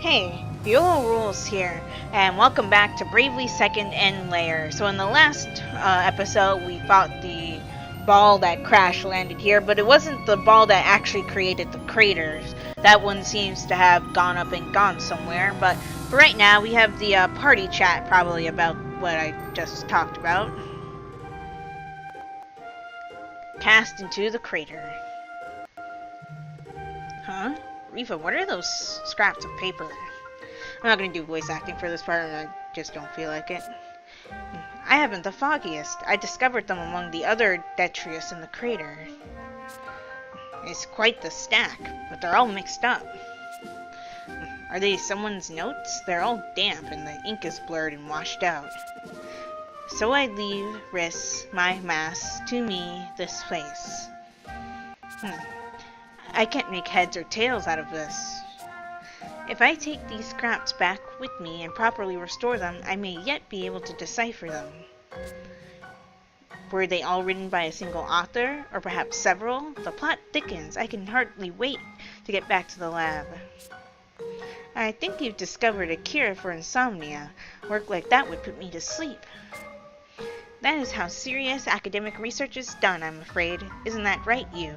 Hey, Viola Rules here, and welcome back to Bravely Second End Layer. So in the last episode, we fought the ball that crash landed here, but it wasn't the ball that actually created the craters. That one seems to have gone up and gone somewhere, but for right now, we have the party chat probably about what I just talked about. Cast into the crater. Huh? Reba, what are those scraps of paper? I'm not going to do voice acting for this part, I just don't feel like it. I haven't the foggiest. I discovered them among the other detritus in the crater. It's quite the stack, but they're all mixed up. Are they someone's notes? They're all damp and the ink is blurred and washed out. So I leave, risk my mass, to me, this place. I can't make heads or tails out of this. If I take these scraps back with me and properly restore them, I may yet be able to decipher them. Were they all written by a single author, or perhaps several? The plot thickens. I can hardly wait to get back to the lab. I think you've discovered a cure for insomnia. Work like that would put me to sleep. That is how serious academic research is done, I'm afraid. Isn't that right, you?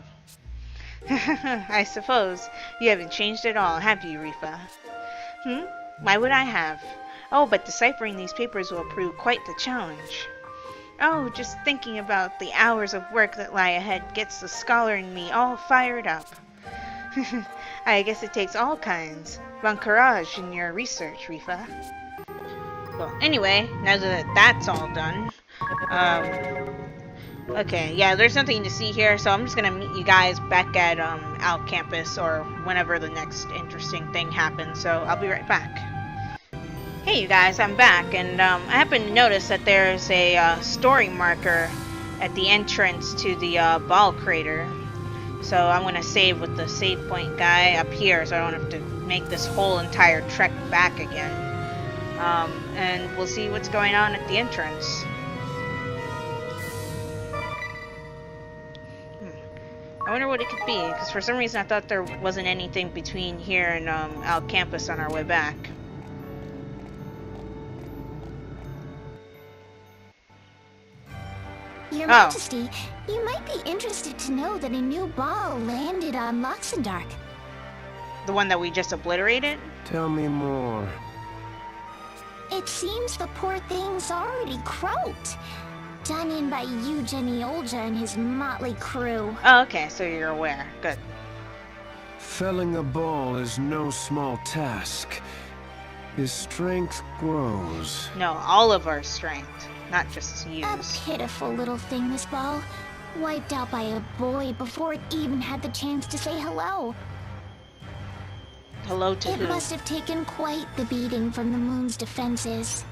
I suppose. You haven't changed at all, have you, Reba? Why would I have? Oh, but deciphering these papers will prove quite the challenge. Oh, just thinking about the hours of work that lie ahead gets the scholar in me all fired up. I guess it takes all kinds. Bon courage in your research, Reba. Well, anyway, now that that's all done, okay, yeah, there's nothing to see here, so I'm just gonna meet you guys back at Al Campus or whenever the next interesting thing happens, so I'll be right back. Hey you guys, I'm back, and I happen to notice that there's a story marker at the entrance to the ball crater. So I'm gonna save with the save point guy up here so I don't have to make this whole entire trek back again. And we'll see what's going on at the entrance. I wonder what it could be, because for some reason I thought there wasn't anything between here and Al Campus on our way back. Your Majesty, you might be interested to know that a new ball landed on Luxembourg. The one that we just obliterated? Tell me more. It seems the poor thing's already croaked. Done in by Eugenie Olja and his motley crew. Oh, okay, so you're aware. Good. Felling a ball is no small task. His strength grows. No, all of our strength, not just use. A pitiful little thing, this ball. Wiped out by a boy before it even had the chance to say hello. Hello to who? It must have taken quite the beating from the moon's defenses.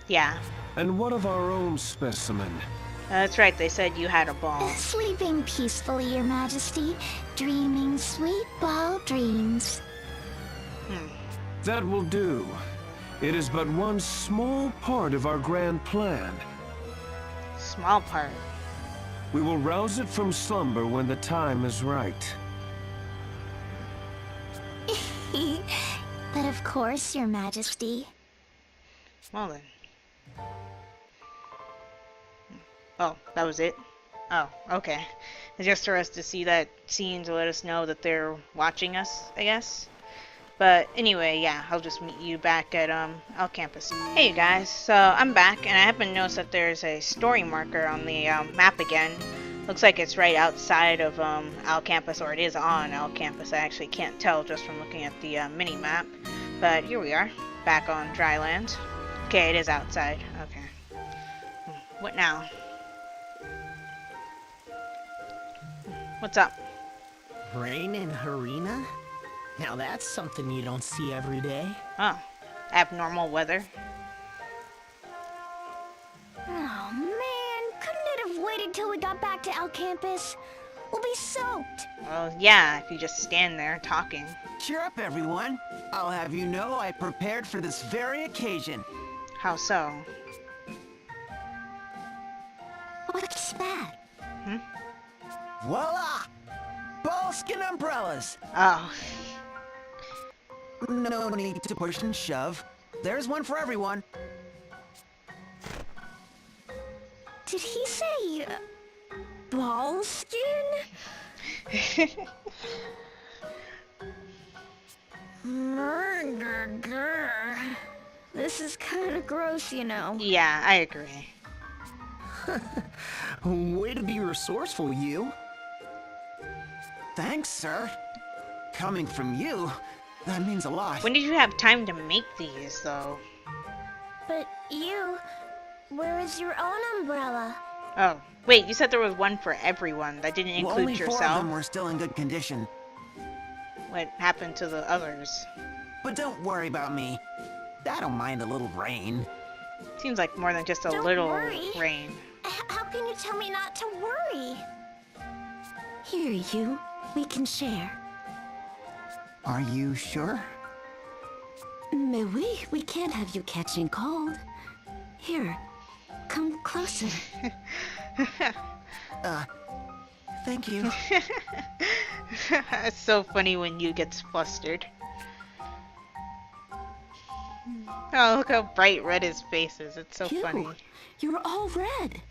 Yeah. And what of our own specimen? That's right, they said you had a ball. Sleeping peacefully, Your Majesty. Dreaming sweet ball dreams. That will do. It is but one small part of our grand plan. Small part. We will rouse it from slumber when the time is right. But of course, Your Majesty. Well then. Oh, that was it? Oh, okay. It's just for us to see that scene to let us know that they're watching us, I guess. But anyway, yeah, I'll just meet you back at Al Campus. Hey you guys, so I'm back, and I happen to notice that there's a story marker on the map again. Looks like it's right outside of Al Campus, or it is on Al Campus. I actually can't tell just from looking at the mini-map. But here we are, back on dry land. Okay, it is outside. Okay. What now? What's up? Rain in Harina? Now that's something you don't see every day. Oh, abnormal weather. Oh man, couldn't it have waited till we got back to Al Campus? We'll be soaked. Well, yeah, if you just stand there talking. Cheer up, everyone. I'll have you know I prepared for this very occasion. How so? What's that? Voila! Ballskin umbrellas! Oh. No need to push and shove. There's one for everyone. Did he say ball skin? This is kind of gross, you know. Yeah, I agree. Way to be resourceful, you. Thanks, sir. Coming from you, that means a lot. When did you have time to make these, though? But where is your own umbrella? Oh, wait, you said there was one for everyone. That didn't include Only 4 of yourself? them were still in good condition. What happened to the others? But don't worry about me. I don't mind a little rain. Seems like more than just a Don't little worry. rain. How can you tell me not to worry? Here, you. We can share. Are you sure? Mais oui, we can't have you catching cold. Here, come closer. Thank you. It's so funny when you gets flustered. Oh, look how bright red his face is. It's so funny. You're all red.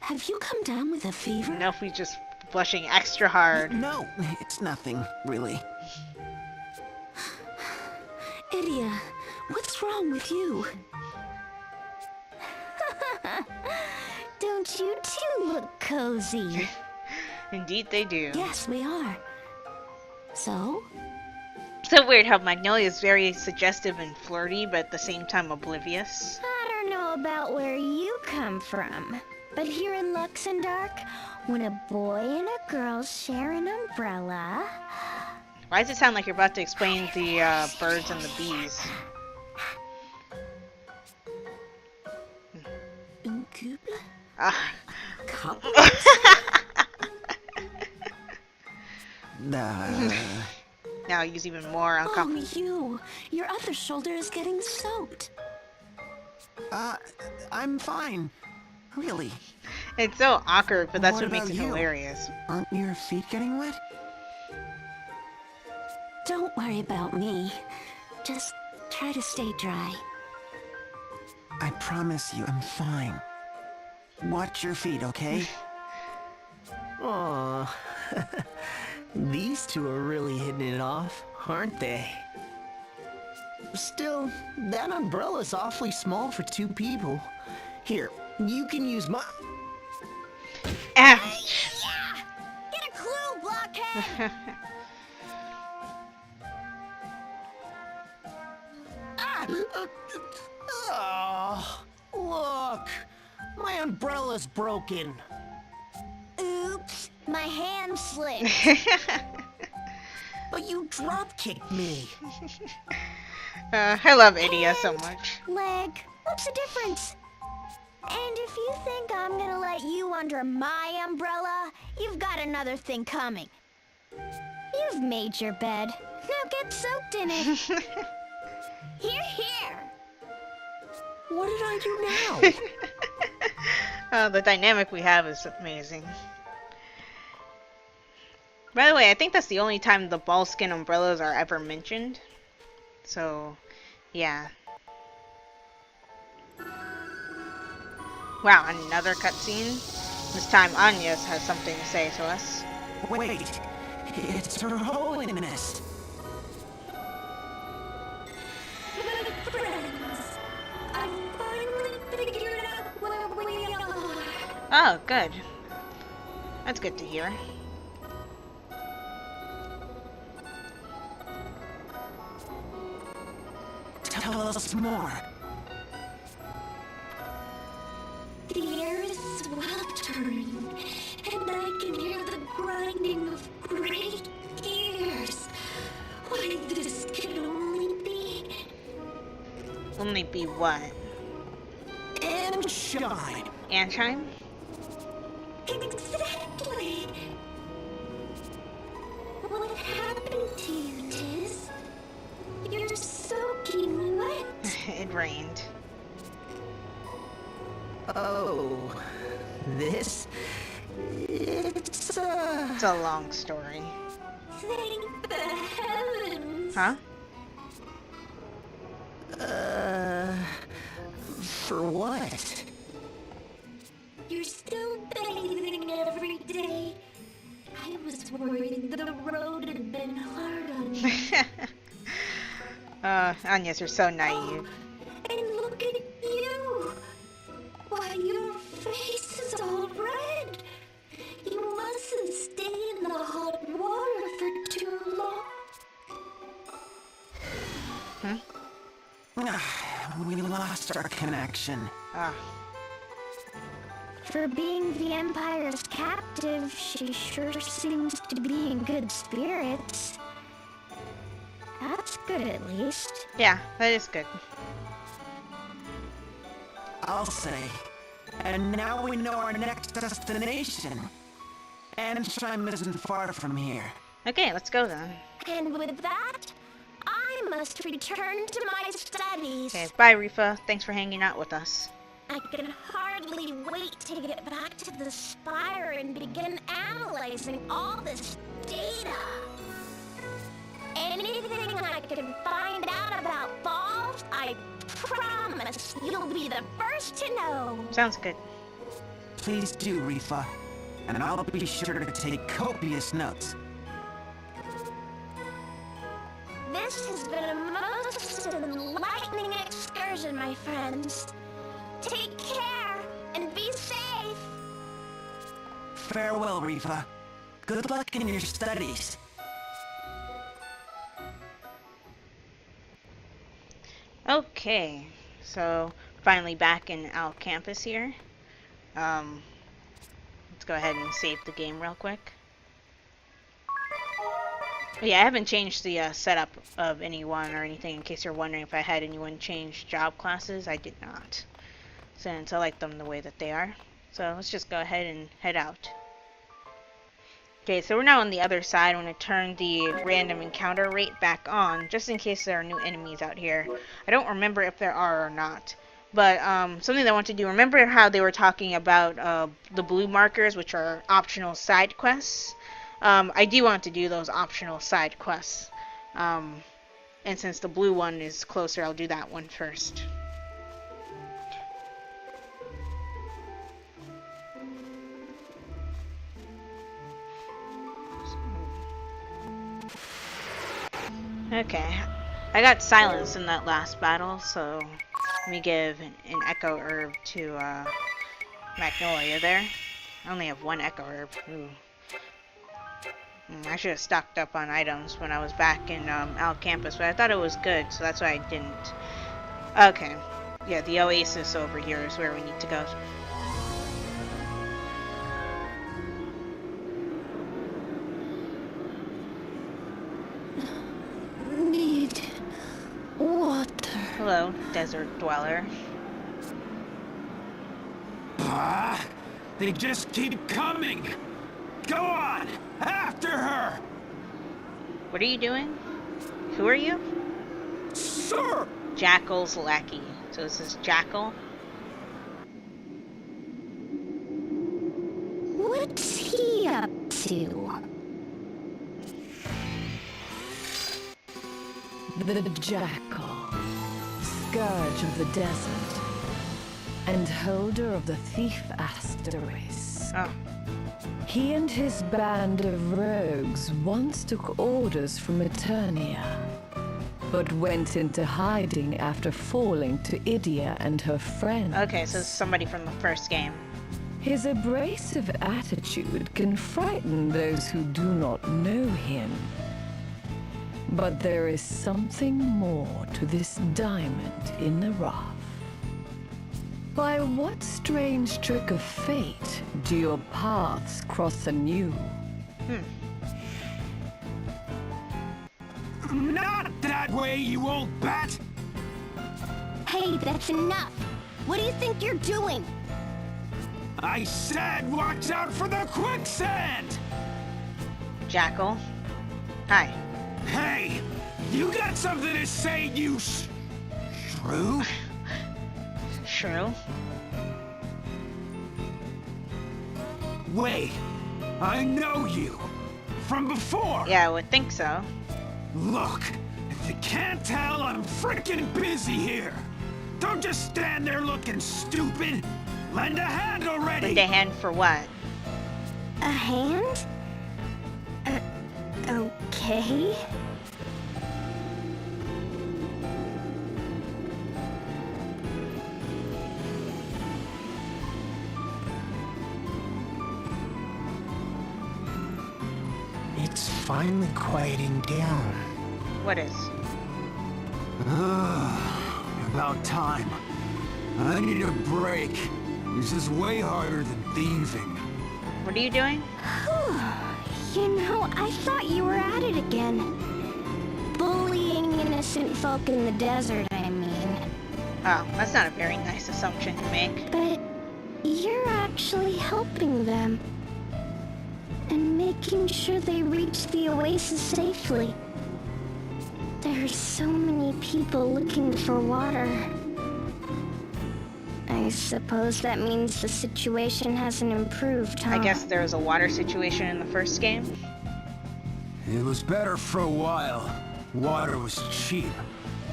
Have you come down with a fever? Now if we just blushing extra hard. No, it's nothing, really. Idia, what's wrong with you? Don't you two look cozy? Indeed they do. Yes, we are. So? So weird how Magnolia is very suggestive and flirty, but at the same time oblivious. I don't know about where you come from, but here in Luxembourg, when a boy and a girl share an umbrella... Why does it sound like you're about to explain the birds and the bees? Un couple? Ah. Couple? Now he's even more uncomfortable. Oh, your other shoulder is getting soaked. I'm fine. Really. It's so awkward, but that's what makes about it you? hilarious. Aren't your feet getting wet? Don't worry about me. Just try to stay dry. I promise you I'm fine. Watch your feet, okay? Aw. These two are really hitting it off, aren't they? Still, that umbrella's awfully small for 2 people. Here, you can use my... Ouch! Yeah! Get a clue, blockhead! Oh, look! My umbrella's broken. Oops, my hand slipped. But you drop-kicked me. I love Anias so much. Leg, what's the difference? And if you think I'm gonna let you under my umbrella, you've got another thing coming. You've made your bed. Now get soaked in it. Here. What did I do now? The dynamic we have is amazing. By the way, I think that's the only time the ball skin umbrellas are ever mentioned. So, yeah. Wow, another cutscene. This time Anias has something to say to us. Wait, it's Her Holiness. Friends, I finally figured out where we are. Oh, good. That's good to hear. Tell us more. The air is sweltering, and I can hear the grinding of great gears. Why, this can only be... Only be what? And shine. Anchime? Exactly! What happened to you, Tiz? You're soaking wet. It rained. Oh, this... It's a long story. Thank the heavens. Huh? For what? You're still bathing every day. I was worried the road had been hard on you. Anias, you're so naive. And look at you! Why, your face is all red. You mustn't stay in the hot water for too long. We lost our connection. Ah. For being the Empire's captive, she sure seems to be in good spirits. That's good, at least. Yeah, that is good. I'll say. And now we know our next destination. Ansheim isn't far from here. Okay, let's go then. And with that, I must return to my studies. Okay, bye, Reba. Thanks for hanging out with us. I can hardly wait to get back to the Spire and begin analyzing all this data. Anything I can find out about Falls, I promise you'll be the first to know. Sounds good. Please do, Reba. And I'll be sure to take copious notes. This has been a most enlightening excursion, my friends. Take care and be safe. Farewell, Reba. Good luck in your studies. Okay, so finally back in our campus here. Let's go ahead and save the game real quick. Oh, yeah, I haven't changed the setup of anyone or anything, in case you're wondering if I had anyone change job classes. I did not, since I like them the way that they are. So let's just go ahead and head out. Okay, so we're now on the other side. I'm going to turn the random encounter rate back on, just in case there are new enemies out here. I don't remember if there are or not. But something that I want to do, remember how they were talking about the blue markers, which are optional side quests? I do want to do those optional side quests. And since the blue one is closer, I'll do that one first. Okay, I got silenced in that last battle, so let me give an echo herb to Magnolia there. I only have one echo herb. Ooh. I should have stocked up on items when I was back in Al Campus, but I thought it was good, so that's why I didn't. Okay, yeah, the Oasis over here is where we need to go. Need water. Hello, desert dweller. They just keep coming. Go on, after her. What are you doing? Who are you? Sir! Jackal's lackey. So this is Jackal. What's he up to? The Jackal, scourge of the desert, and holder of the thief asterisk. Oh. He and his band of rogues once took orders from Eternia, but went into hiding after falling to Idia and her friends. Okay, so somebody from the first game. His abrasive attitude can frighten those who do not know him. But there is something more to this diamond in the rough. By what strange trick of fate do your paths cross anew? Not that way, you old bat! Hey, that's enough. What do you think you're doing? I said watch out for the quicksand! Jackal. Hi. Hey, you got something to say, you shrew? Shrew. Wait, I know you. From before. Yeah, I would think so. Look, if you can't tell, I'm freaking busy here. Don't just stand there looking stupid. Lend a hand already. Lend a hand for what? A hand? Okay. It's finally quieting down. What is? About time. I need a break. This is way harder than thieving. What are you doing? You know, I thought you were at it again. Bullying innocent folk in the desert, I mean. Oh, that's not a very nice assumption to make. But you're actually helping them. And making sure they reach the Oasis safely. There are so many people looking for water. I suppose that means the situation hasn't improved, huh? I guess there was a water situation in the first game. It was better for a while. Water was cheap,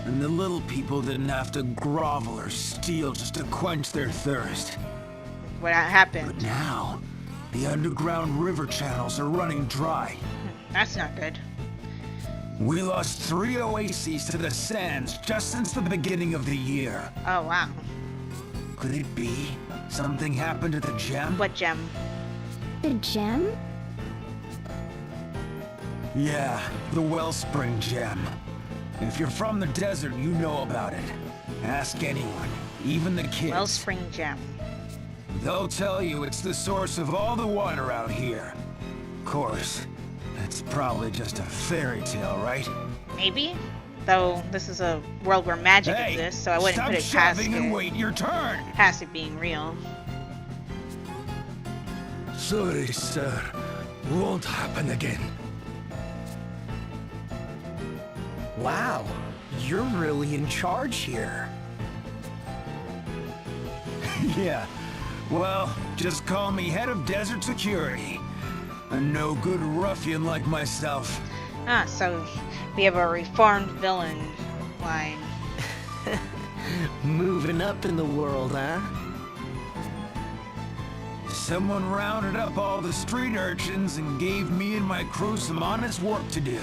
and the little people didn't have to grovel or steal just to quench their thirst. What happened? But now, the underground river channels are running dry. That's not good. We lost 3 oases to the sands just since the beginning of the year. Oh, wow. Could it be something happened to the gem? What gem? The gem? Yeah, the wellspring gem. If you're from the desert, you know about it. Ask anyone, even the kids. Wellspring gem. They'll tell you it's the source of all the water out here. Of course, it's probably just a fairy tale, right? Maybe? Though this is a world where magic exists, so I wouldn't put it past shoving and it. wait your turn. Past it being real. Sorry, sir. Won't happen again. Wow, you're really in charge here. Yeah. Well, just call me head of desert security. A no good ruffian like myself. Ah, so we have a reformed villain line. Moving up in the world, huh? Someone rounded up all the street urchins and gave me and my crew some honest work to do.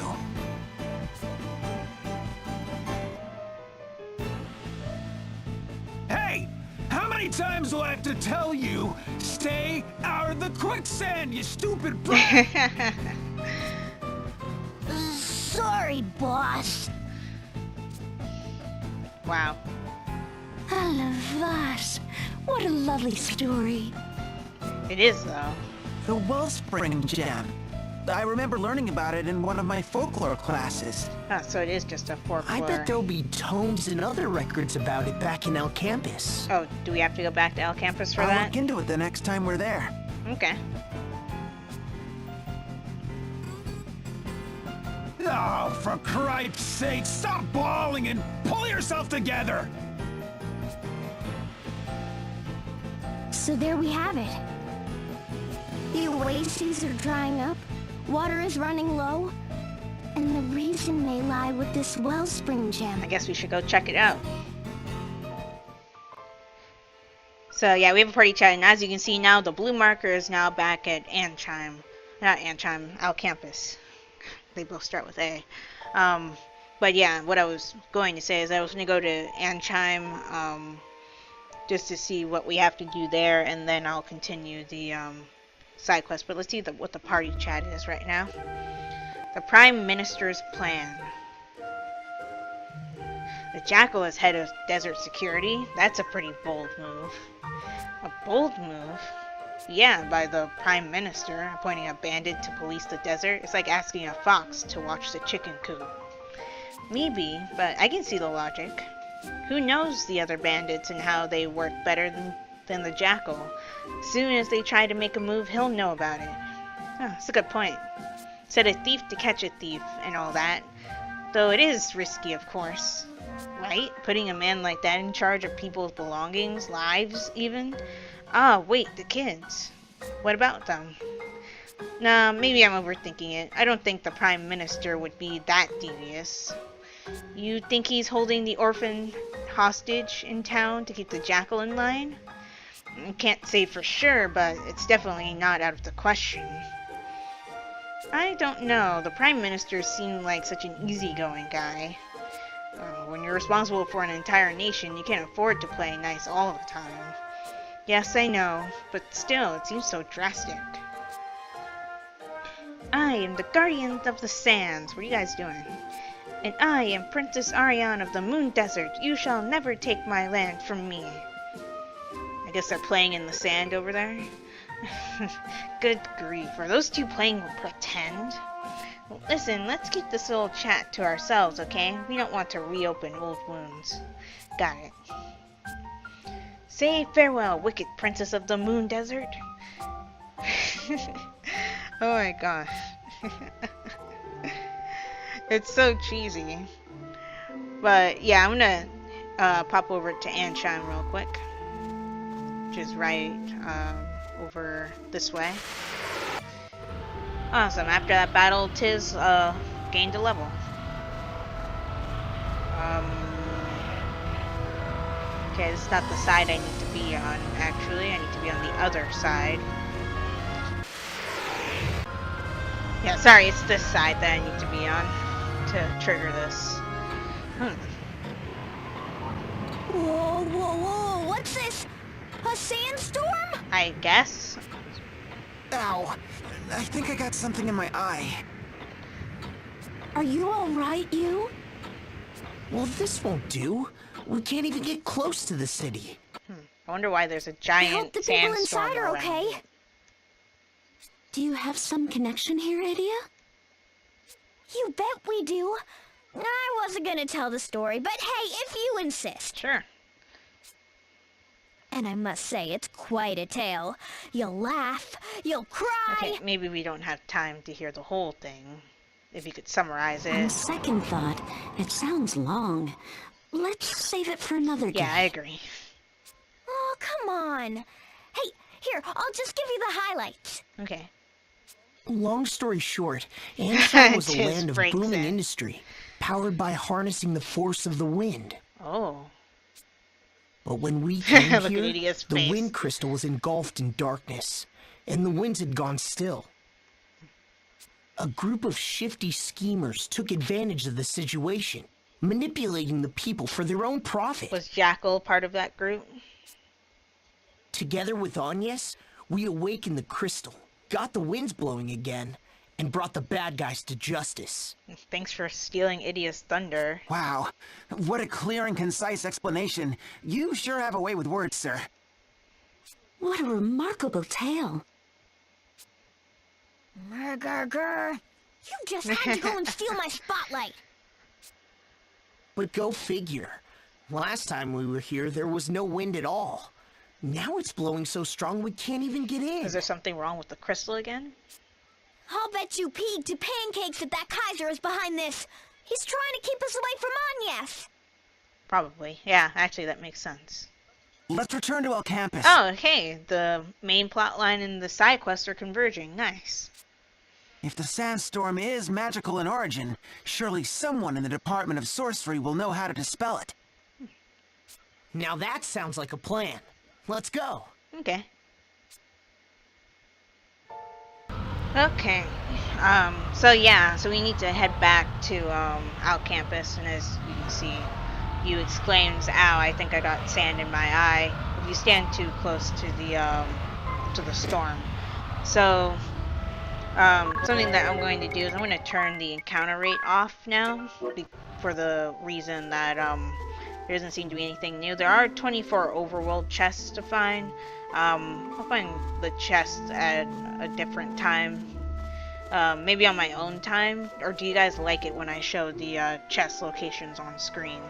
Hey! How many times do I have to tell you, stay out of the quicksand, you stupid brat? Sorry, boss. Wow. Alavas. What a lovely story. It is, though. The wellspring gem. I remember learning about it in one of my folklore classes. Ah, so it is just a folklore. I bet there'll be tomes and other records about it back in El Campus. Oh, do we have to go back to El Campus for I'll that? look into it the next time we're there. Okay. Oh, for Christ's sake, stop bawling and pull yourself together! So there we have it. The oases are drying up, water is running low, and the reason may lie with this wellspring gem. I guess we should go check it out. So yeah, we have a party chat, and as you can see now, the blue marker is now back at El Campus. They both start with A. But yeah, what I was going to say is I was going to go to Anchime just to see what we have to do there, and then I'll continue the side quest. But let's see what the party chat is right now. The Prime Minister's plan. The Jackal is head of desert security. That's a pretty bold move. A bold move? Yeah, by the Prime Minister, appointing a bandit to police the desert. It's like asking a fox to watch the chicken coop. Maybe, but I can see the logic. Who knows the other bandits and how they work better than the Jackal? As soon as they try to make a move, he'll know about it. Oh, that's a good point. Set a thief to catch a thief and all that. Though it is risky, of course. Right? Putting a man like that in charge of people's belongings, lives even? Ah, wait, the kids. What about them? Nah, maybe I'm overthinking it. I don't think the Prime Minister would be that devious. You think he's holding the orphan hostage in town to keep the jackal in line. I can't say for sure, but it's definitely not out of the question. I don't know. The Prime Minister seemed like such an easygoing guy. When you're responsible for an entire nation, you can't afford to play nice all the time. Yes, I know, but still, it seems so drastic. I am the Guardian of the Sands. What are you guys doing? And I am Princess Ariane of the Moon Desert. You shall never take my land from me. I guess they're playing in the sand over there. Good grief. Are those two playing pretend? Well, listen, let's keep this little chat to ourselves, okay? We don't want to reopen old wounds. Got it. Say farewell, wicked princess of the Moon Desert. Oh my gosh. It's so cheesy. But yeah, I'm gonna pop over to Anshan real quick. Which is right over this way. Awesome. After that battle, Tiz gained a level. Okay, this is not the side I need to be on, actually. I need to be on the other side. Yeah, sorry, it's this side that I need to be on to trigger this. Whoa, whoa, whoa, what's this? A sandstorm? I guess. Ow! I think I got something in my eye. Are you alright, you? Well, this won't do. We can't even get close to the city. I wonder why there's a I giant hope the people sandstorm inside are around. okay. Do you have some connection here, Idia? You bet we do. I wasn't gonna tell the story, but hey, if you insist. Sure. And I must say, it's quite a tale. You'll laugh, you'll cry. Okay, maybe we don't have time to hear the whole thing. If you could summarize On it. second thought, it sounds long. Let's save it for another day. Yeah, I agree. Oh, come on. Hey, here, I'll just give you the highlights. Okay. Long story short, Anshan was a Just land of breaks booming it. industry, powered by harnessing the force of the wind. Oh. But when we came Look at here, Idia's the face. wind crystal was engulfed in darkness, and the winds had gone still. A group of shifty schemers took advantage of the situation, manipulating the people for their own profit. Was Jackal part of that group? Together with Anias, we awakened the crystal, got the winds blowing again, and brought the bad guys to justice. Thanks for stealing Idia's thunder. Wow, what a clear and concise explanation. You sure have a way with words, sir. What a remarkable tale. Grr. You just had to go and steal my spotlight. But go figure. Last time we were here, there was no wind at all. Now it's blowing so strong we can't even get in. Is there something wrong with the crystal again? I'll bet you peed to pancakes that Kaiser is behind this. He's trying to keep us away from Anias. Probably. Yeah, actually that makes sense. Let's return to El Campus. Oh, okay. The main plot line and the side quests are converging. Nice. If the Sandstorm is magical in origin, surely someone in the Department of Sorcery will know how to dispel it. Now that sounds like a plan. Let's go. Okay. Okay. So we need to head back to out campus, and as you can see, you exclaims, "Ow! I think I got sand in my eye." If you stand too close to the storm. So something that I'm going to do is I'm going to turn the encounter rate off now, for the reason that there doesn't seem to be anything new. There are 24 overworld chests to find. I'll find the chests at a different time. Maybe on my own time. Or do you guys like it when I show the chest locations on screen?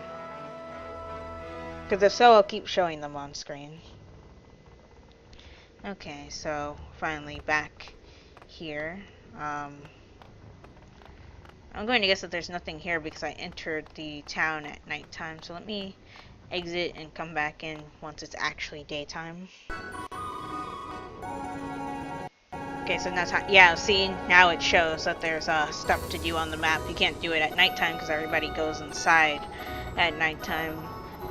Because if so, I'll keep showing them on screen. Okay, so finally back here. I'm going to guess that there's nothing here because I entered the town at nighttime. So let me exit and come back in once it's actually daytime. Okay, so that's how, yeah, see, now it shows that there's stuff to do on the map. You can't do it at nighttime because everybody goes inside at nighttime.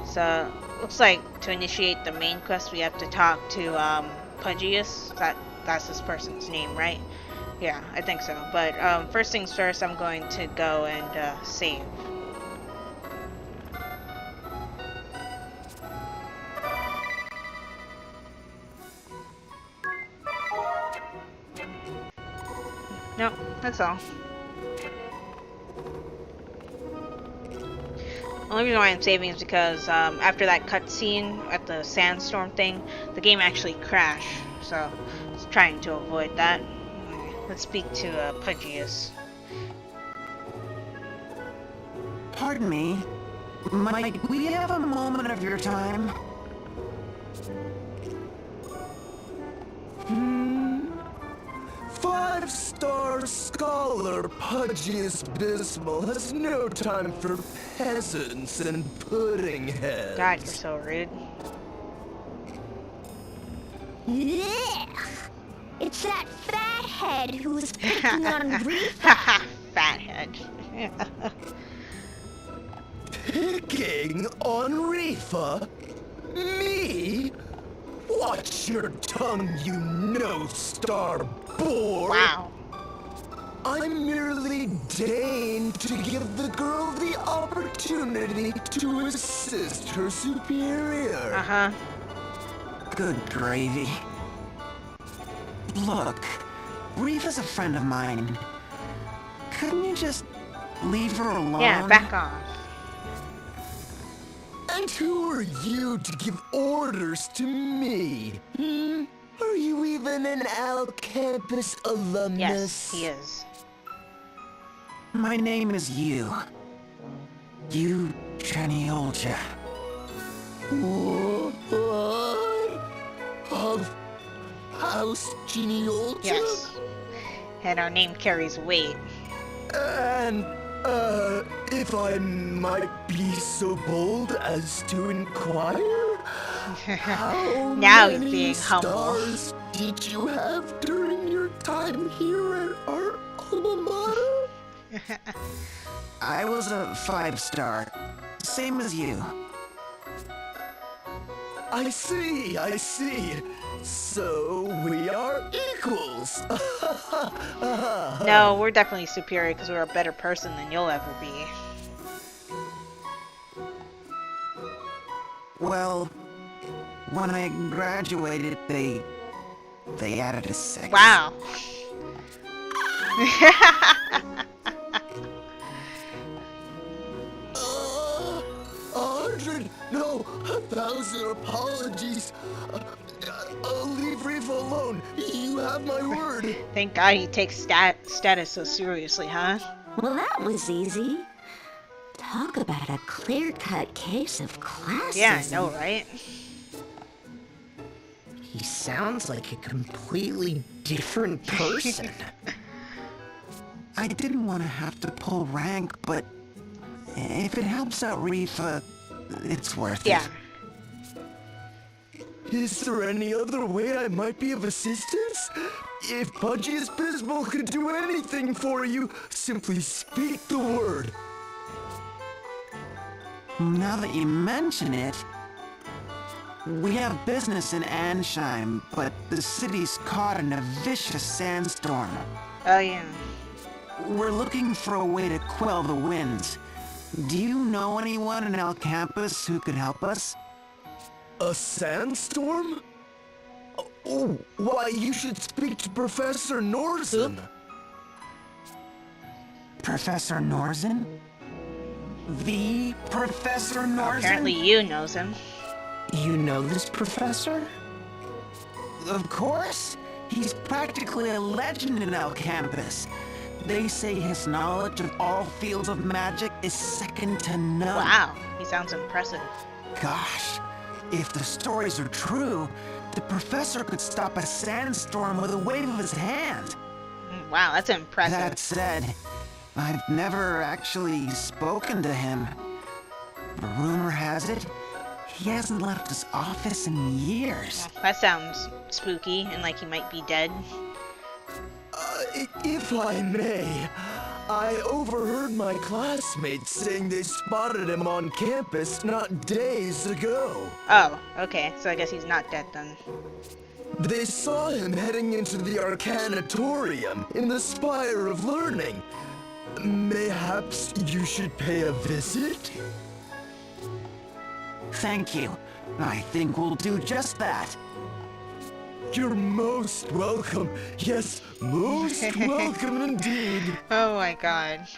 So, looks like to initiate the main quest, we have to talk to Pudgius. That's this person's name, right? Yeah, I think so. But first things first, I'm going to go and save. Nope, that's all. Only reason why I'm saving is because after that cutscene at the Sandstorm thing, the game actually crashed. So, I was trying to avoid that. Okay, let's speak to Pudgius. Pardon me. Might we have a moment of your time? 5-star scholar Pudgius Bismal has no time for peasants and pudding heads. God, you're so rude. Ugh. It's that fathead who's picking on Reba. Fathead. Picking on Reba? Me? Watch your tongue, you no-star boar! Wow. I merely deigned to give the girl the opportunity to assist her superior. Uh-huh. Good gravy. Look, Reva's a friend of mine. Couldn't you just leave her alone? Yeah, back off. And who are you to give orders to me? Are you even an Al Campus alumnus? Yes, he is. My name is Yu. Yu Chaniolja. Of House Genealogy? Yes. And our name carries weight. And, if I might be so bold as to inquire, how Now he's many being humble. stars did you have during your time here at our alma mater? I was a 5-star. Same as you. I see. So we are equals. No, we're definitely superior because we're a better person than you'll ever be. Well, when I graduated, they added a 6. Wow. No, 1,000 apologies. I'll leave Reba alone. You have my word. Thank God he takes status so seriously, huh? Well, that was easy. Talk about a clear-cut case of classism. Yeah, I know, right? He sounds like a completely different person. I didn't want to have to pull rank, but if it helps out Reba, it's worth Yeah. it. Is there any other way I might be of assistance? If Pudgius Bismal could do anything for you, simply speak the word. Now that you mention it, we have business in Ansheim, but the city's caught in a vicious sandstorm. Oh, yeah. We're looking for a way to quell the winds. Do you know anyone in El Campus who could help us? A sandstorm? Oh, why, you should speak to Professor Norton. Professor Norton? The Professor Norton? Apparently you knows him. You know this professor? Of course. He's practically a legend in El Campus. They say his knowledge of all fields of magic is second to none. Wow, he sounds impressive. Gosh, if the stories are true, the professor could stop a sandstorm with a wave of his hand. Wow, that's impressive. That said, I've never actually spoken to him. But rumor has it, he hasn't left his office in years. That sounds spooky and like he might be dead. If I may, I overheard my classmates saying they spotted him on campus not days ago. Oh, okay. So I guess he's not dead then. They saw him heading into the Arcanatorium in the Spire of Learning. Mayhaps you should pay a visit? Thank you. I think we'll do just that. You're most welcome. Yes, most welcome indeed. Oh my god.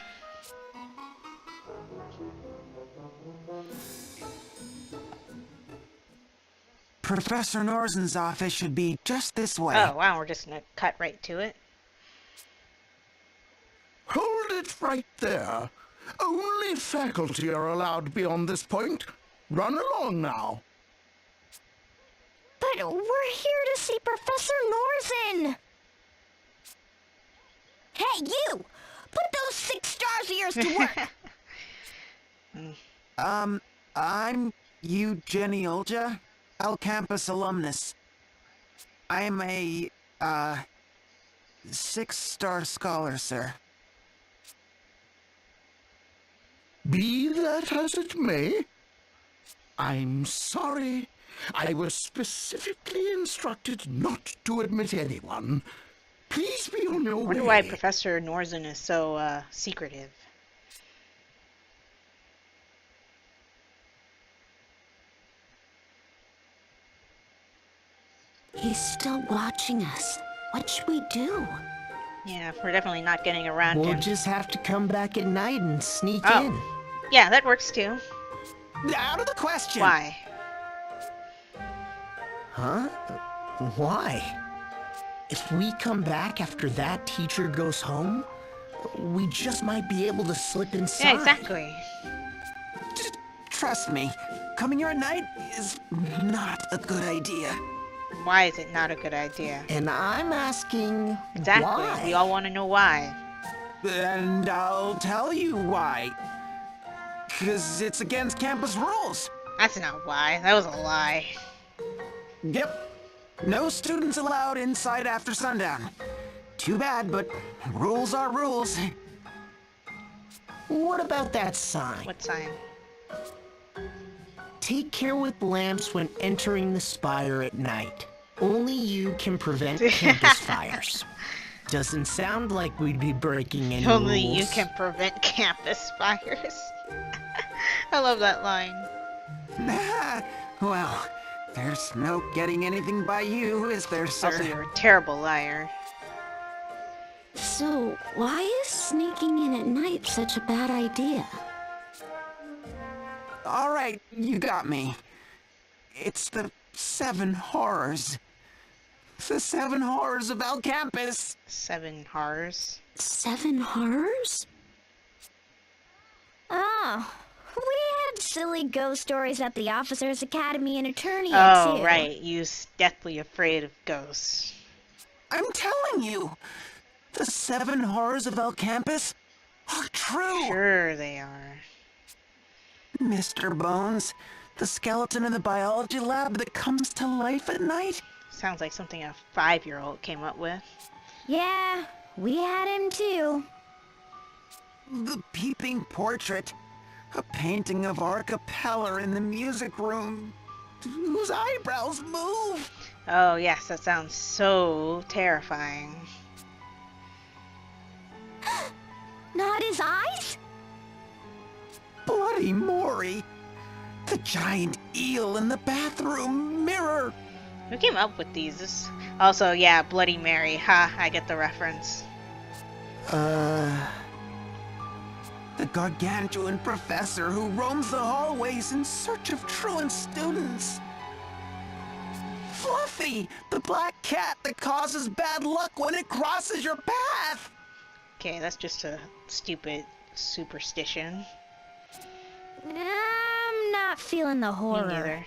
Professor Norton's office should be just this way. Oh wow, we're just gonna cut right to it. Hold it right there. Only faculty are allowed beyond this point. Run along now. But we're here to see Professor Norton! Hey, you! Put those 6 stars of yours to work! I'm Jenny Olja, El Campus alumnus. I'm a, 6-star scholar, sir. Be that as it may, I'm sorry. I was specifically instructed not to admit anyone. Please be on your I way. wonder why Professor Norton is so secretive. He's still watching us. What should we do? Yeah, we're definitely not getting around We'll him. just have to come back at night and sneak Oh. in. Yeah, that works too. Out of the question! Why? Huh? Why? If we come back after that teacher goes home, we just might be able to slip inside. Yeah, exactly. Trust me, coming here at night is not a good idea. Why is it not a good idea? And I'm asking Exactly. why? We all want to know why. And I'll tell you why. 'Cause it's against campus rules. That's not why. That was a lie. Yep. No students allowed inside after sundown. Too bad, but rules are rules. What about that sign? What sign? Take care with lamps when entering the spire at night. Only you can prevent campus fires. Doesn't sound like we'd be breaking any Only rules. you can prevent campus fires. I love that line. Well, there's no getting anything by you, is there, sir? Also, you're a terrible liar. So, why is sneaking in at night such a bad idea? All right, you got me. It's the 7 horrors. The 7 horrors of El Campus. 7 horrors. 7 horrors? Oh, we had silly ghost stories at the Officers Academy in Eternia, Oh, too. right. You's deathly afraid of ghosts. I'm telling you, the 7 horrors of El Campus are true. Sure they are. Mr. Bones, the skeleton in the biology lab that comes to life at night. Sounds like something a 5-year-old came up with. Yeah, we had him too. The peeping portrait. A painting of our capella in the music room, whose eyebrows move. Oh, yes, that sounds so terrifying. Not his eyes? Bloody Maury. The giant eel in the bathroom mirror. Who came up with these? Also, yeah, Bloody Mary. Ha, I get the reference. The gargantuan professor who roams the hallways in search of truant students. Fluffy, the black cat that causes bad luck when it crosses your path. Okay, that's just a stupid superstition. I'm not feeling the Me horror. neither.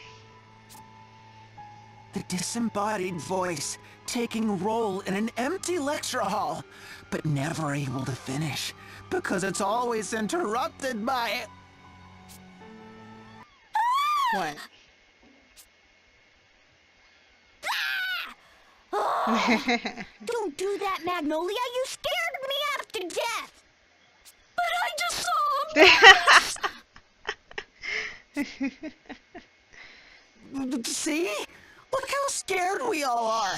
The disembodied voice taking roll in an empty lecture hall, but never able to finish because it's always interrupted by... What? Oh, don't do that, Magnolia. You scared me half to death. See? Look how scared we all are.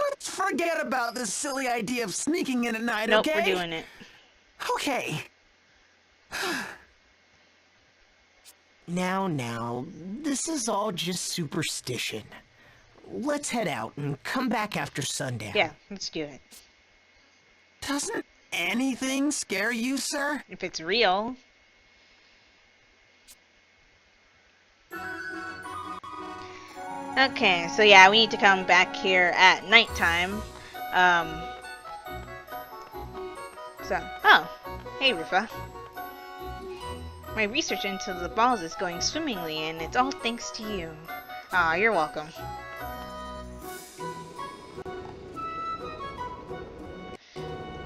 Let's forget about this silly idea of sneaking in at night, Nope, okay? we're doing it. Okay. Now, this is all just superstition. Let's head out and come back after sundown. Yeah, let's do it. Doesn't anything scare you, sir? If it's real. Okay, so yeah, we need to come back here at nighttime. Oh, hey Reba. My research into the balls is going swimmingly, and it's all thanks to you. Aw, you're welcome.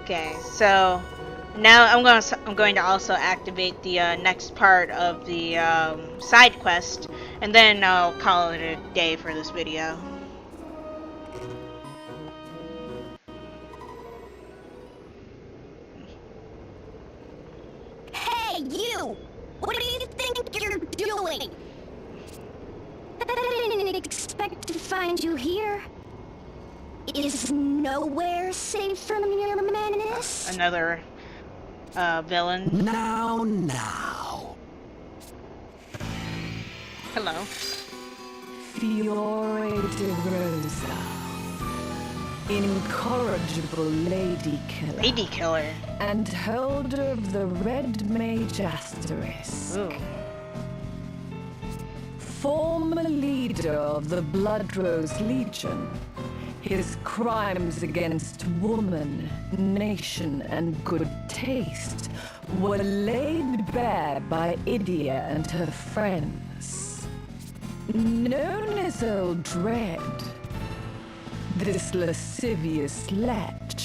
Okay, so now I'm going to also activate the next part of the side quest, and then I'll call it a day for this video. Hey, you! What do you think you're doing? I didn't expect to find you here. Is nowhere safe from your menace? Another villain. Now. Hello. Fiore de Rosa. Incorrigible lady killer. Lady killer. And holder of the Red Mage Asterisk. Ooh. Former leader of the Bloodrose Legion. His crimes against woman, nation, and good taste were laid bare by Idia and her friends. Known as Old Dread, this lascivious lech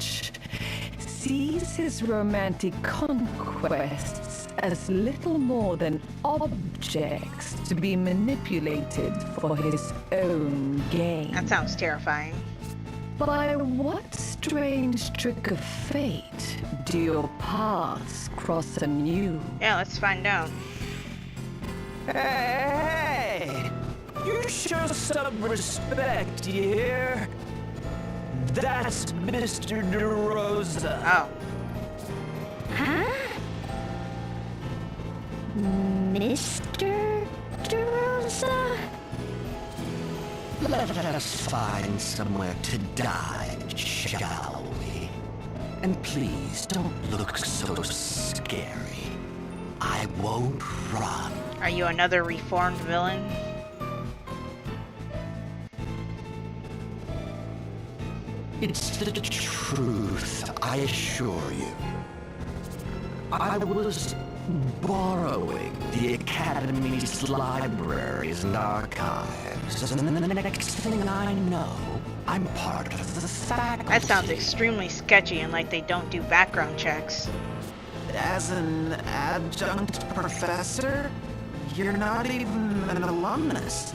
sees his romantic conquests as little more than objects to be manipulated for his own gain. That sounds terrifying. By what strange trick of fate do your paths cross anew? Yeah, let's find out. Hey! You show some respect, you hear? That's Mr. DeRosa. Oh. Huh? Mr. DeRosa? Let us find somewhere to die, shall we? And please don't look so scary. I won't run. Are you another reformed villain? It's the truth, I assure you. I was borrowing the Academy's libraries and archives, and then the next thing I know, I'm part of the faculty. That sounds extremely sketchy and like they don't do background checks. As an adjunct professor, you're not even an alumnus.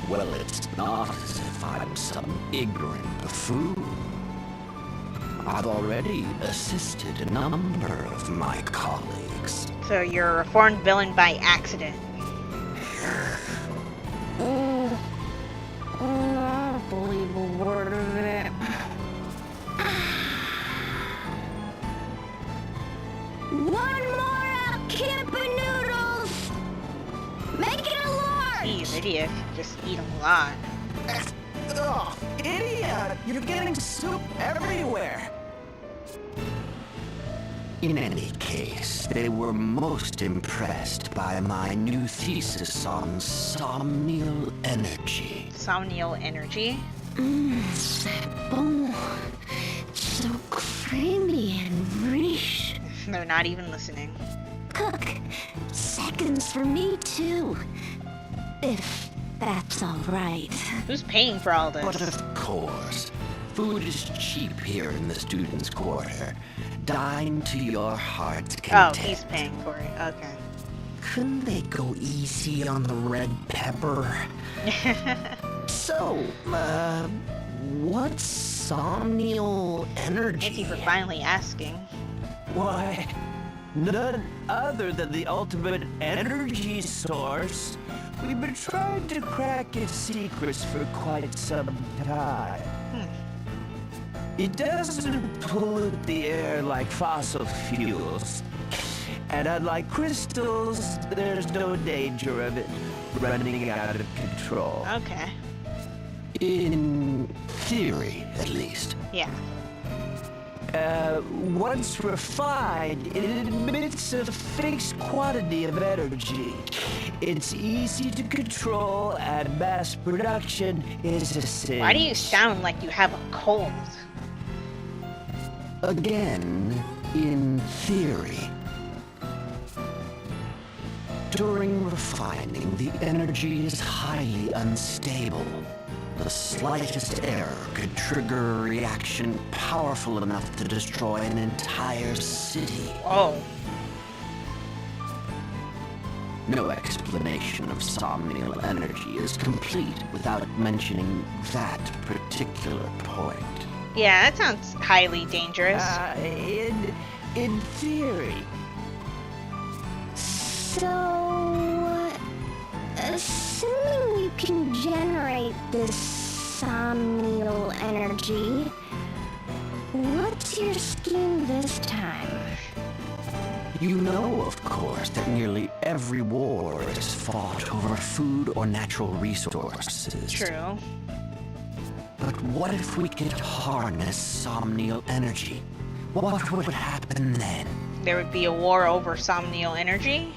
Well, it's not as if I'm some ignorant buffoon. I've already assisted a number of my colleagues. So you're a reformed villain by accident. I don't believe a word of it. One more Alkimpa noodles! Make it a large! Geez, idiot. Just eat a lot. Ugh, idiot! You're getting soup everywhere! In any case, they were most impressed by my new thesis on somnial energy. Somnial energy? Bon. So creamy and rich. They're not even listening. Cook, seconds for me too. If that's all right. Who's paying for all But this? of course, food is cheap here in the students' quarter. Dine to your heart's Oh, content. he's paying for it. Okay. Couldn't they go easy on the red pepper? So, what's Somnial energy? Thank you for finally asking. Why, none other than the ultimate energy source. We've been trying to crack its secrets for quite some time. It doesn't pollute the air like fossil fuels. And unlike crystals, there's no danger of it running out of control. Okay. In theory, at least. Yeah. Once refined, it emits a fixed quantity of energy. It's easy to control, and mass production is a sin. Why do you sound like you have a cold? Again, in theory. During refining, the energy is highly unstable. The slightest error could trigger a reaction powerful enough to destroy an entire city. Oh. No explanation of somnial energy is complete without mentioning that particular point. Yeah, that sounds highly dangerous. In theory. So, assuming you can generate this somnial energy, what's your scheme this time? You know, of course, that nearly every war is fought over food or natural resources. True. But what if we could harness somnial energy? What would happen then? There would be a war over somnial energy?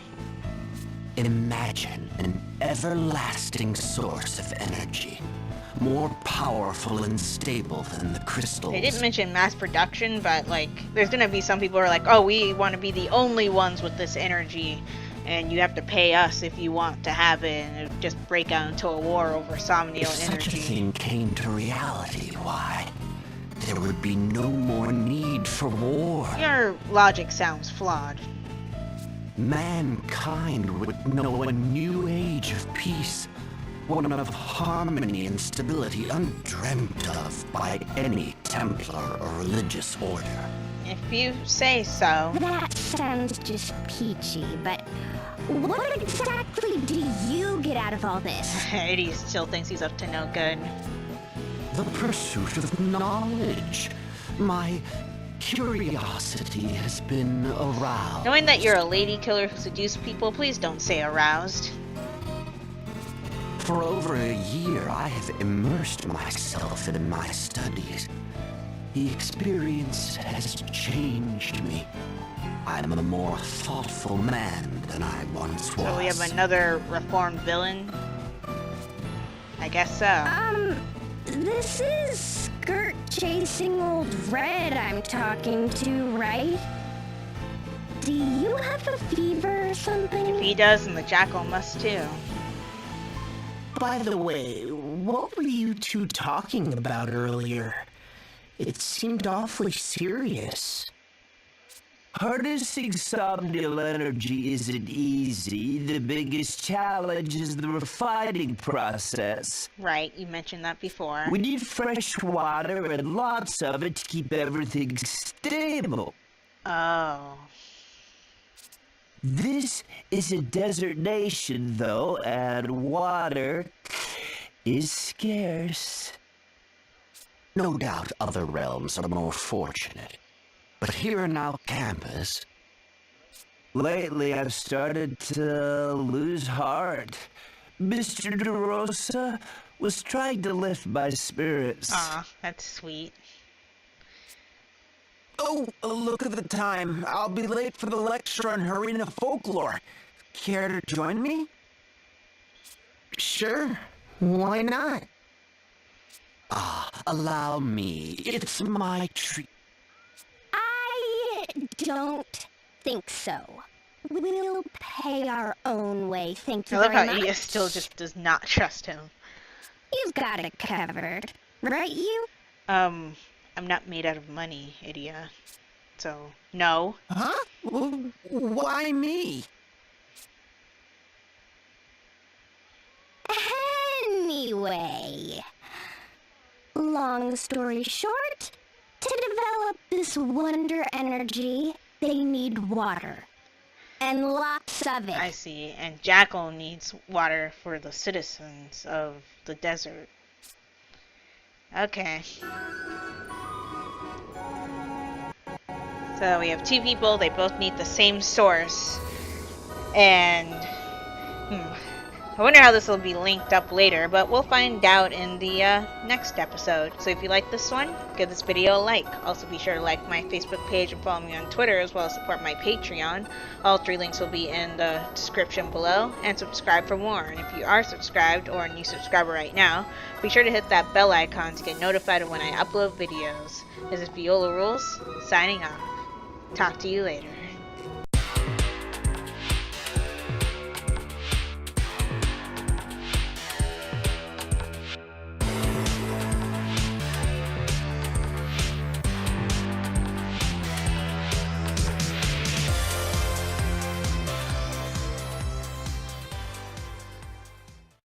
Imagine an everlasting source of energy, more powerful and stable than the crystals. They didn't mention mass production, but like, there's gonna be some people who are like, oh, we want to be the only ones with this energy, and you have to pay us if you want to have it, and it would just break out into a war over somnial If energy. such a thing came to reality, why, there would be no more need for war. Your logic sounds flawed. Mankind would know a new age of peace, one of harmony and stability undreamt of by any Templar or religious order. If you say so. That sounds just peachy, but what exactly do you get out of all this? Eddie still thinks he's up to no good. The pursuit of knowledge. My curiosity has been aroused. Knowing that you're a lady killer who seduced people, please don't say aroused. For over a year, I have immersed myself in my studies. The experience has changed me. I'm a more thoughtful man than I once was. So we have another reformed villain? I guess so. This is skirt-chasing old Red I'm talking to, right? Do you have a fever or something? If he does, then the jackal must too. By the way, what were you two talking about earlier? It seemed awfully serious. Harnessing somnial energy isn't easy. The biggest challenge is the refining process. Right, you mentioned that before. We need fresh water and lots of it to keep everything stable. Oh. This is a desert nation, though, and water is scarce. No doubt other realms are more fortunate. But here in our campus, lately I've started to lose heart. Mr. DeRosa was trying to lift my spirits. Aw, that's sweet. Oh, look at the time. I'll be late for the lecture on Harina folklore. Care to join me? Sure, why not? Allow me. It's my treat. I don't think so. We'll pay our own way, thank you I love very how much. Anias still just does not trust him. You've got it covered, right you? I'm not made out of money, Idia. So, no. Huh? Why me? Anyway, long long story short, to develop this wonder energy, they need water. And lots of it. I see. And Jackal needs water for the citizens of the desert. Okay. So we have two people, they both need the same source. And I wonder how this will be linked up later, but we'll find out in the next episode. So if you like this one, give this video a like. Also be sure to like my Facebook page and follow me on Twitter, as well as support my Patreon. All 3 links will be in the description below, and subscribe for more. And if you are subscribed or a new subscriber right now, be sure to hit that bell icon to get notified of when I upload videos. This is Viola Rules, signing off. Talk to you later.